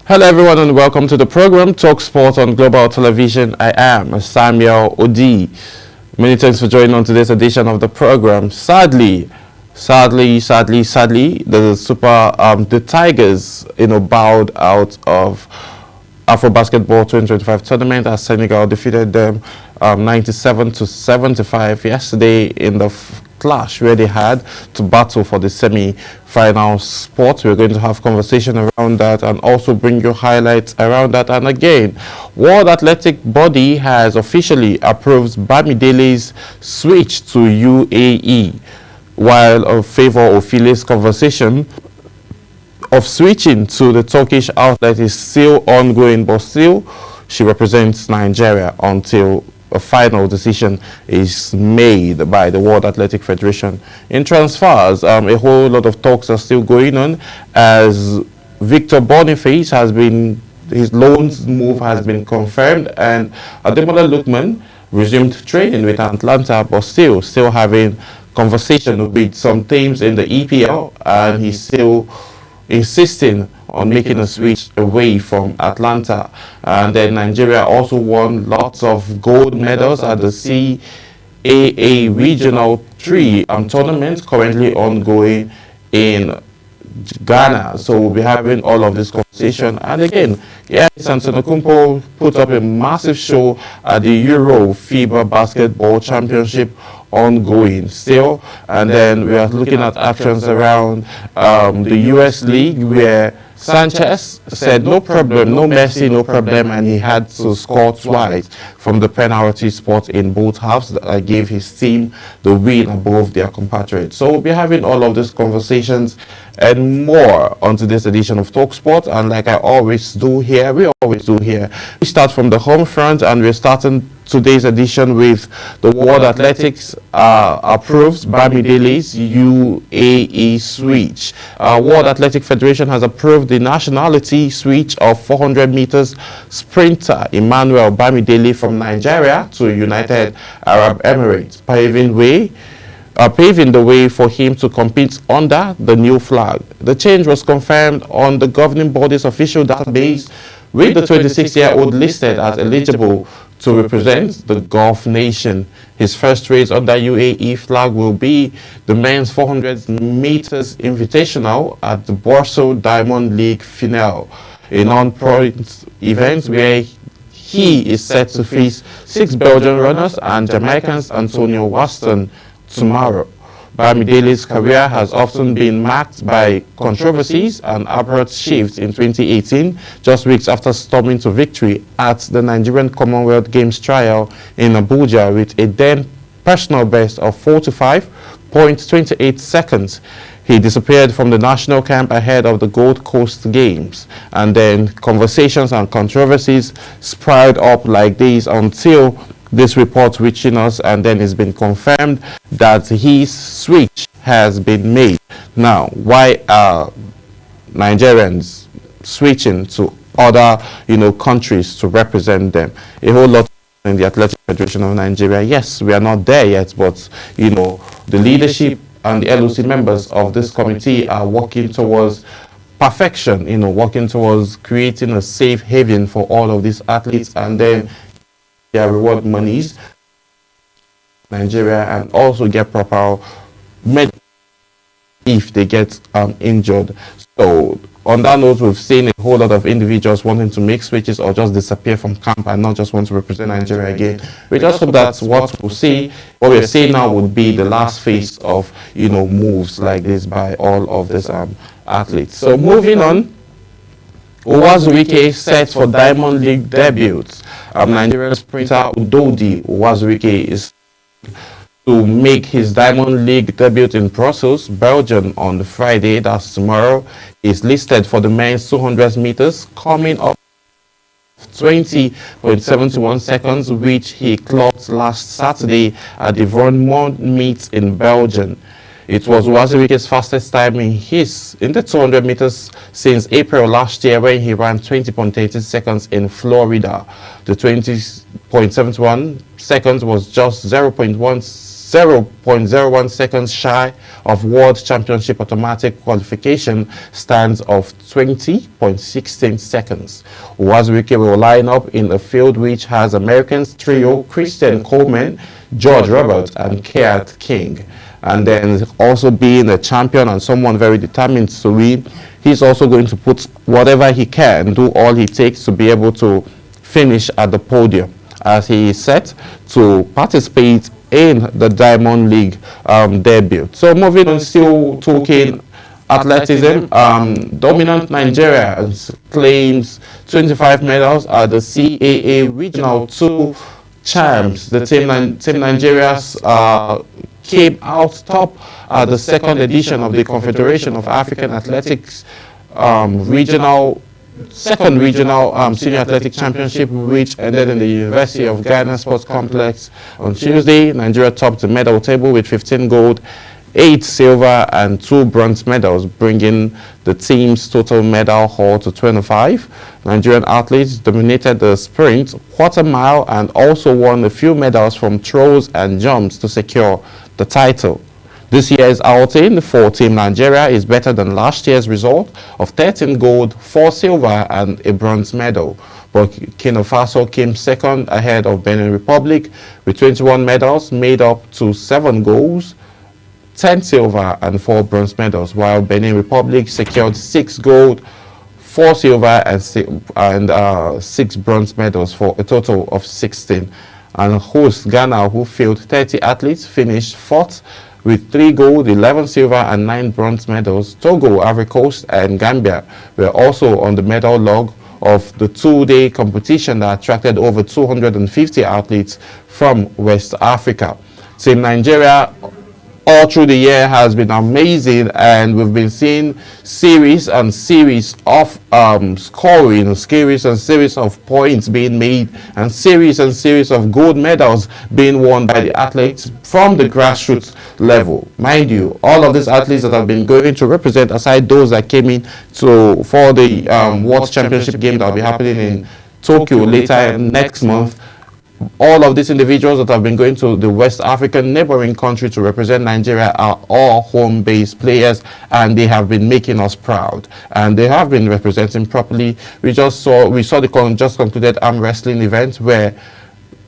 Hello everyone and welcome to the program Talk Sport on Global Television. I am Samuel Odi. Many thanks for joining on today's edition of the program. Sadly, the Tigers, bowed out of Afro Basketball 2025 tournament as Senegal defeated them 97-75 yesterday in the clash where they had to battle for the semi-final spot. We're going to have conversation around that and also bring you highlights around that. And again, World Athletic Body has officially approved Bamidele's switch to UAE, while a favor Ophile's conversation of switching to the Turkish outlet is still ongoing, but still she represents Nigeria until a final decision is made by the World Athletic Federation. In transfers, a whole lot of talks are still going on as Victor Boniface his loans move has been confirmed, and Ademola Lookman resumed training with Atlanta, but still having conversation with some teams in the EPL, and he's still insisting on making a switch away from Atlanta. And then Nigeria also won lots of gold medals at the CAA Regional 3 tournament currently ongoing in Ghana. So we'll be having all of this conversation. And again, Antetokounmpo put up a massive show at the Euro FIBA Basketball Championship ongoing still. And then we are looking at actions around the US League, where Sanchez said no problem, no mercy, no problem, and he had to score twice from the penalty spot in both halves that gave his team the win above their compatriots. So we'll be having all of these conversations and more on today's edition of Talk Sport. And like we always do here, we start from the home front, and we're starting today's edition with the World Athletics approves Bamidele's UAE switch. World Athletic Federation has approved the nationality switch of 400 meters sprinter Emmanuel Bamidele from Nigeria to United Arab Emirates, paving the way for him to compete under the new flag. The change was confirmed on the governing body's official database, with the 26-year-old listed as eligible to represent the Gulf nation. His first race under UAE flag will be the men's 400 meters invitational at the Bourso Diamond League Finale, a non-point event where he is set to face 6 Belgian runners and Jamaicans Antonio Waston tomorrow. Bamidele's career has often been marked by controversies and abrupt shifts. In 2018, just weeks after storming to victory at the Nigerian Commonwealth Games trial in Abuja with a then personal best of 45.28 seconds, he disappeared from the national camp ahead of the Gold Coast Games. And then conversations and controversies sprouted up like this until this report reaching us, and then it's been confirmed that his switch has been made. Now, why are Nigerians switching to other countries to represent them? A whole lot in the Athletic Federation of Nigeria. Yes, we are not there yet, but the leadership and the LOC members of this committee are working towards perfection, working towards creating a safe haven for all of these athletes, and then their reward monies Nigeria, and also get proper medicine if they get injured. So on that note, we've seen a whole lot of individuals wanting to make switches or just disappear from camp and not just want to represent Nigeria again. We just hope that's what we'll see. What we're seeing now would be the last phase of moves like this by all of these athletes. So moving on, Uwazuwike set for Diamond League debuts. Nigerian sprinter Udodi Uwazuwike is to make his Diamond League debut in Brussels, Belgium on the Friday, that's tomorrow. He's listed for the men's 200 meters, coming up 20.71 seconds, which he clocked last Saturday at the Vermont meet in Belgium. It was Uwazuwike's fastest time in the 200 meters since April last year, when he ran 20.80 seconds in Florida. The 20.71 seconds was just 0.1 0.01 seconds shy of World Championship automatic qualification stands of 20.16 seconds. Wazirike will line up in a field which has Americans trio Christian Coleman, George Roberts, and Keat King. And then also being a champion and someone very determined to win, he's also going to put whatever he can, do all he takes to be able to finish at the podium, as he is set to participate in the Diamond League debut. So moving on, still talking athleticism, dominant Nigeria claims 25 medals at the CAA Regional 2 champs. The Team Nigeria came out top at the second edition of the Confederation of African Athletics second regional senior athletic championship, which ended in the University of Ghana Sports Complex on Tuesday. Nigeria topped the medal table with 15 gold, 8 silver and 2 bronze medals, bringing the team's total medal haul to 25. Nigerian athletes dominated the sprint, quarter mile, and also won a few medals from throws and jumps to secure the title. This year's outing for Team Nigeria is better than last year's result of 13 gold, 4 silver and a bronze medal. Burkina Faso came second ahead of Benin Republic with 21 medals made up to 7 golds, 10 silver and 4 bronze medals, while Benin Republic secured 6 gold, 4 silver and 6 bronze medals for a total of 16. And host Ghana, who fielded 30 athletes, finished 4th with 3 gold, 11 silver and 9 bronze medals. Togo, Ivory Coast and Gambia were also on the medal log of the 2-day competition that attracted over 250 athletes from West Africa. Team Nigeria all through the year has been amazing, and we've been seeing series and series of scoring, series and series of points being made, and series of gold medals being won by the athletes from the grassroots level. Mind you, all of these athletes that have been going to represent, aside those that came in for the World Championship game that will be happening in Tokyo later next month, all of these individuals that have been going to the West African neighboring country to represent Nigeria are all home-based players, and they have been making us proud, and they have been representing properly. We saw the just concluded arm wrestling event where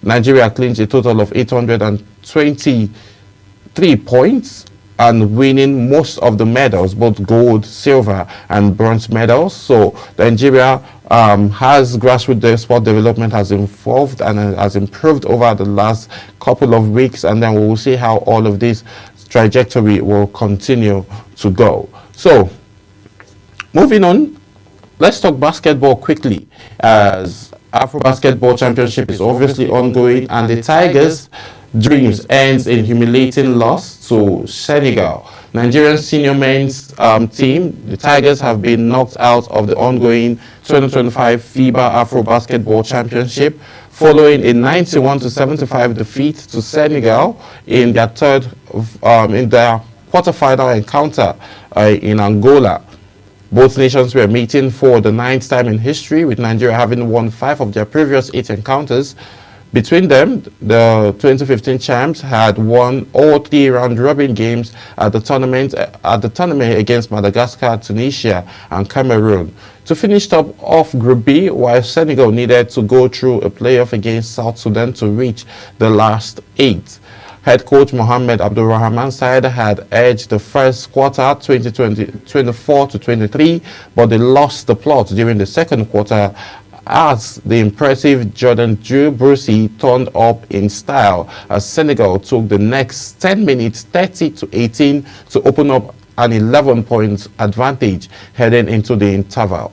Nigeria clinched a total of 823 points and winning most of the medals, both gold, silver and bronze medals. So Nigeria has grassroots sport development has evolved and has improved over the last couple of weeks, and then we will see how all of this trajectory will continue to go. So moving on, let's talk basketball quickly, as Afro Basketball Championship is obviously ongoing, and the Tigers' dreams ends in humiliating loss to Senegal. Nigerian senior men's team, the Tigers, have been knocked out of the ongoing 2025 FIBA Afro Basketball Championship following a 91-75 defeat to Senegal in their quarterfinal encounter in Angola. Both nations were meeting for the 9th time in history, with Nigeria having won 5 of their previous 8 encounters. Between them, the 2015 champs had won all 3 round-robin games at the tournament against Madagascar, Tunisia, and Cameroon to finish top off Group B, while Senegal needed to go through a playoff against South Sudan to reach the last 8. Head coach Mohamed Abdulrahman's side had edged the first quarter 24-23, but they lost the plot during the second quarter, as the impressive Jordan Drew Brucey turned up in style as Senegal took the next 10 minutes 30-18 to open up an 11-point advantage heading into the interval.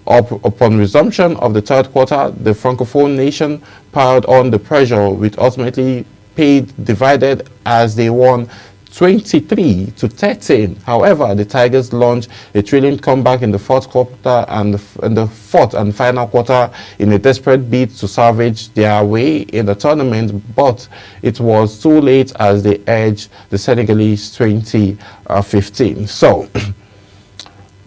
Upon resumption of the third quarter, the Francophone nation piled on the pressure, which ultimately paid divided as they won 23-13. However, the Tigers launched a thrilling comeback in the fourth quarter and the fourth and final quarter in a desperate bid to salvage their way in the tournament, but it was too late as they edged the Senegalese 20-15. So,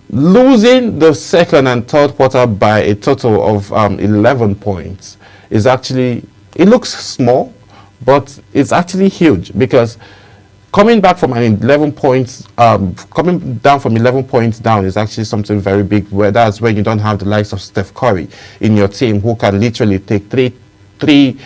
losing the second and third quarter by a total of 11 points is actually, it looks small, but it's actually huge because coming back from an 11 points, coming down from 11 points down is actually something very big. Where that's when you don't have the likes of Steph Curry in your team who can literally take three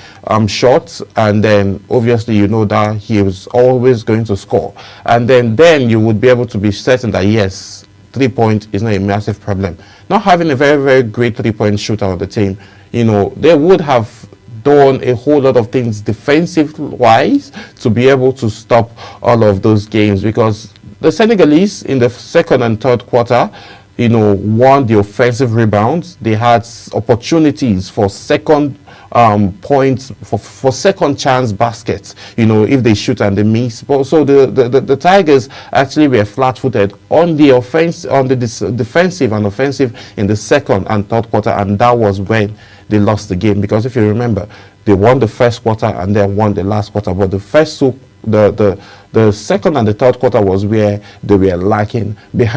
shots, and then obviously you know that he was always going to score, and then you would be able to be certain that yes, 3 point is not a massive problem. Not having a very great 3 point shooter on the team, you know, they would have done a whole lot of things defensive wise to be able to stop all of those games, because the Senegalese in the second and third quarter, you know, won the offensive rebounds. They had opportunities for second points, for second chance baskets, you know, if they shoot and they miss. But so the Tigers actually were flat-footed on the offense, on the defensive and offensive in the second and third quarter, and that was when they lost the game. Because if you remember, they won the first quarter and then won the last quarter, but the first two, the second and the third quarter was where they were lacking behind.